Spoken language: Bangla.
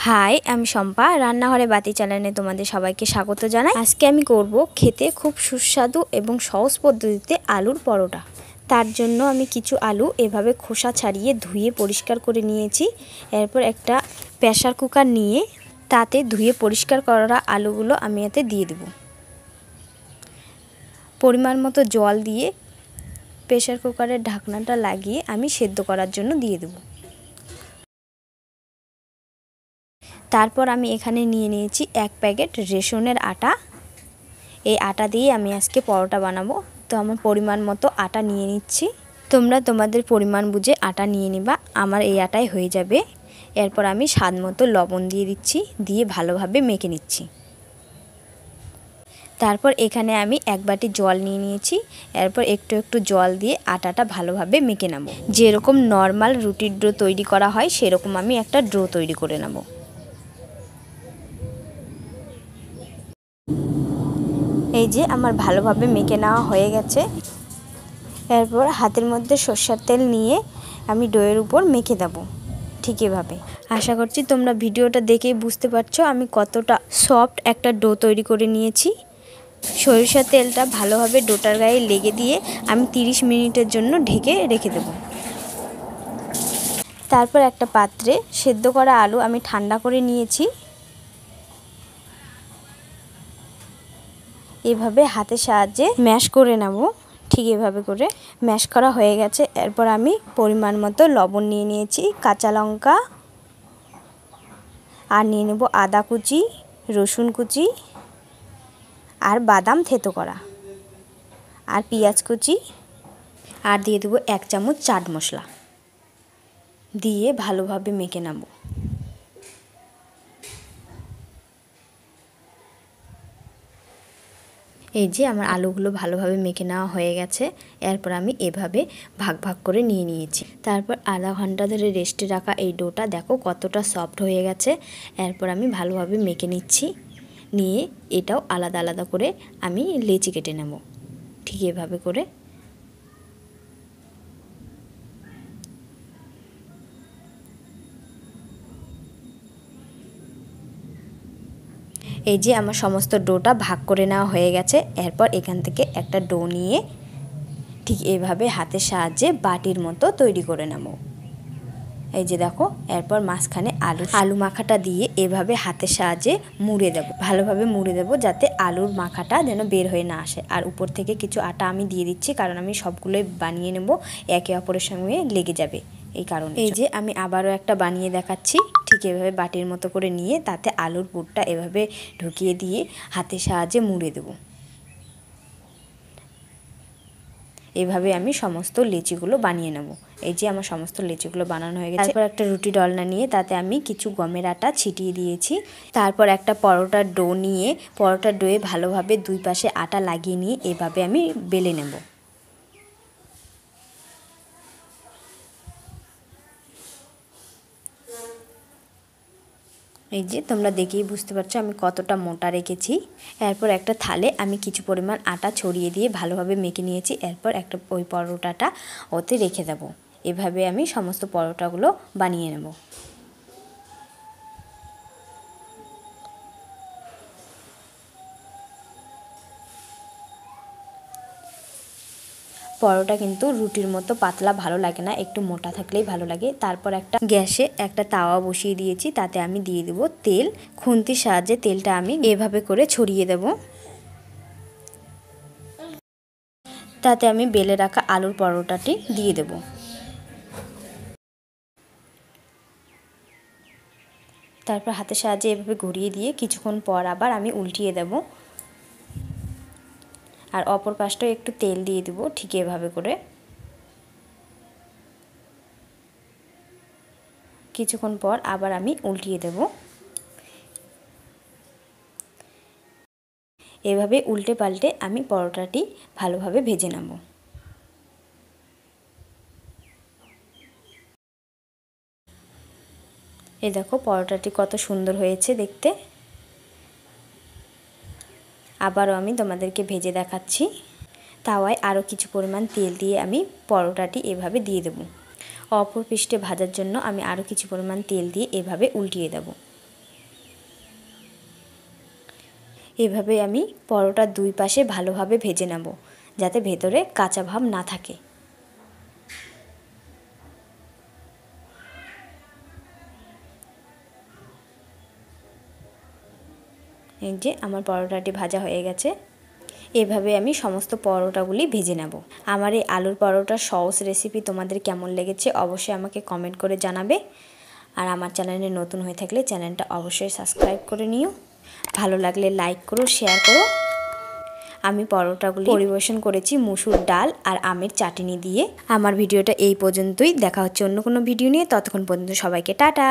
হাই, আমি শম্পা। রান্নাঘরে বাতি চ্যানেলে তোমাদের সবাইকে স্বাগত জানাই। আজকে আমি করব খেতে খুব সুস্বাদু এবং সহজ পদ্ধতিতে আলুর পরোটা। তার জন্য আমি কিছু আলু এভাবে খোসা ছাড়িয়ে ধুয়ে পরিষ্কার করে নিয়েছি। এরপর একটা প্রেসার কুকার নিয়ে তাতে ধুয়ে পরিষ্কার করা আলুগুলো আমি এতে দিয়ে দেব। পরিমাণ মতো জল দিয়ে প্রেসার কুকারের ঢাকনাটা লাগিয়ে আমি সেদ্ধ করার জন্য দিয়ে দেব। তারপর আমি এখানে নিয়ে নিয়েছি 1 প্যাকেট রেশনের আটা। এই আটা দিয়ে আমি আজকে পরোটা বানাবো। তো আমার পরিমাণ মতো আটা নিয়ে নিচ্ছি। তোমরা তোমাদের পরিমাণ বুঝে আটা নিয়ে নিবা। আমার এই আটাই হয়ে যাবে। এরপর আমি স্বাদ মতো লবণ দিয়ে দিচ্ছি, দিয়ে ভালোভাবে মেখে নিচ্ছি। তারপর এখানে আমি 1 বাটি জল নিয়ে নিয়েছি। এরপর একটু একটু জল দিয়ে আটাটা ভালোভাবে মেখে নেব। যেরকম নর্মাল রুটির ডো তৈরি করা হয় সেরকম আমি একটা ডো তৈরি করে নেব। এই যে আমার ভালোভাবে মেখে নেওয়া হয়ে গেছে। এরপর হাতের মধ্যে সরষের তেল নিয়ে আমি ডোয়ের উপর মেখে দেব ঠিক এভাবে। আশা করছি তোমরা ভিডিওটা দেখেই বুঝতে পারছো আমি কতটা সফট একটা ডো তৈরি করে নিয়েছি। সরিষার তেলটা ভালোভাবে ডোটার গায়ে লেগে দিয়ে আমি 30 মিনিটের জন্য ঢেকে রেখে দেব। তারপর একটা পাত্রে সেদ্ধ করা আলু আমি ঠান্ডা করে নিয়েছি। এভাবে হাতের সাহায্যে ম্যাশ করে নেব। ঠিক এভাবে করে ম্যাশ করা হয়ে গেছে। এরপর আমি পরিমাণ মতো লবণ নিয়ে নিয়েছি, কাঁচা লঙ্কা আর নিয়ে নেব আদা কুচি, রসুন কুচি আর বাদাম থেতো করা আর পেঁয়াজ কুচি আর দিয়ে দেবো 1 চামচ চাট মশলা দিয়ে ভালোভাবে মেখে নেব। এই যে আমার আলুগুলো ভালোভাবে মেখে নেওয়া হয়ে গেছে। এরপর আমি এভাবে ভাগ ভাগ করে নিয়ে নিয়েছি। তারপর আধা ঘন্টা ধরে রেস্টে রাখা এই ডোটা দেখো কতটা সফট হয়ে গেছে। এরপর আমি ভালোভাবে মেখে নিচ্ছি। নিয়ে এটাও আলাদা আলাদা করে আমি লেচি কেটে নেব ঠিক এভাবে করে। এই যে আমার সমস্ত ডোটা ভাগ করে নেওয়া হয়ে গেছে। এরপর এখান থেকে একটা ডো নিয়ে ঠিক এভাবে হাতের সাহায্যে বাটির মতো তৈরি করে নেব। এই যে দেখো, এরপর মাঝখানে আলু মাখাটা দিয়ে এভাবে হাতের সাহায্যে মুড়ে দেব। ভালোভাবে মুড়ে দেব যাতে আলুর মাখাটা যেন বের হয়ে না আসে। আর উপর থেকে কিছু আটা আমি দিয়ে দিচ্ছি, কারণ আমি সবগুলোই বানিয়ে নেব, একে অপরের সঙ্গে লেগে যাবে এই কারণে। এই যে আমি আবারও একটা বানিয়ে দেখাচ্ছি। ঠিক এভাবে বাটির মতো করে নিয়ে তাতে আলুর পুরটা এভাবে ঢুকিয়ে দিয়ে হাতের সাহায্যে মুড়ে দেব। এভাবে আমি সমস্ত লেচিগুলো বানিয়ে নেব। এই যে আমার সমস্ত লেচিগুলো বানানো হয়ে গেছে। তারপর একটা রুটি ডলনা নিয়ে তাতে আমি কিছু গমের আটা ছিটিয়ে দিয়েছি। তারপর একটা পরোটার ডো নিয়ে পরোটার ডোয়ে ভালোভাবে 2 পাশে আটা লাগিয়ে নিয়ে এভাবে আমি বেলে নেব। এই যে তোমরা দেখেই বুঝতে পারছো আমি কতটা মোটা রেখেছি। এরপর একটা থালে আমি কিছু পরিমাণ আটা ছড়িয়ে দিয়ে ভালোভাবে মেখে নিয়েছি। এরপর একটা ওই পরোটাটা ওতে রেখে দেব। এভাবে আমি সমস্ত পরোটাগুলো বানিয়ে নেব। পরোটা কিন্তু রুটির মতো পাতলা ভালো লাগে না, একটু মোটা থাকলেই ভালো লাগে। তারপর একটা গ্যাসে একটা তাওয়া বসিয়ে দিয়েছি, তাতে আমি দিয়ে দেব তেল। খুন্তির সাহায্যে তেলটা আমি এভাবে করে ছড়িয়ে দেব। তাতে আমি বেলে রাখা আলুর পরোটাটি দিয়ে দেব। তারপর হাতের সাহায্যে এভাবে ঘুরিয়ে দিয়ে কিছুক্ষণ পর আবার আমি উল্টিয়ে দেব। আর অপর পাশটাও একটু তেল দিয়ে দেব ঠিক এভাবে করে। কিছুক্ষণ পর আবার আমি উল্টিয়ে দেব। এভাবে উল্টে পাল্টে আমি পরোটাটি ভালোভাবে ভেজে নেব। এই দেখো পরোটাটি কত সুন্দর হয়েছে দেখতে। আবারও আমি তোমাদেরকে ভেজে দেখাচ্ছি। তাওয়ায় আরও কিছু পরিমাণ তেল দিয়ে আমি পরোটাটি এভাবে দিয়ে দেব। অপর পৃষ্ঠে ভাজার জন্য আমি আরও কিছু পরিমাণ তেল দিয়ে এভাবে উল্টিয়ে দেব। এভাবে আমি পরোটার দুই পাশে ভালোভাবে ভেজে নেব, যাতে ভেতরে কাঁচা ভাব না থাকে। এই যে আমার পরোটাটি ভাজা হয়ে গেছে। এভাবে আমি সমস্ত পরোটাগুলি ভেজে নেব। আমার এই আলুর পরোটার সহজ রেসিপি তোমাদের কেমন লেগেছে অবশ্যই আমাকে কমেন্ট করে জানাবে। আর আমার চ্যানেলে নতুন হয়ে থাকলে চ্যানেলটা অবশ্যই সাবস্ক্রাইব করে নিও। ভালো লাগলে লাইক করো, শেয়ার করো। আমি পরোটাগুলি পরিবেশন করেছি মুসুর ডাল আর আমের চাটনি দিয়ে। আমার ভিডিওটা এই পর্যন্তই। দেখা হচ্ছে অন্য কোনো ভিডিও নিয়ে। ততক্ষণ পর্যন্ত সবাইকে টাটা।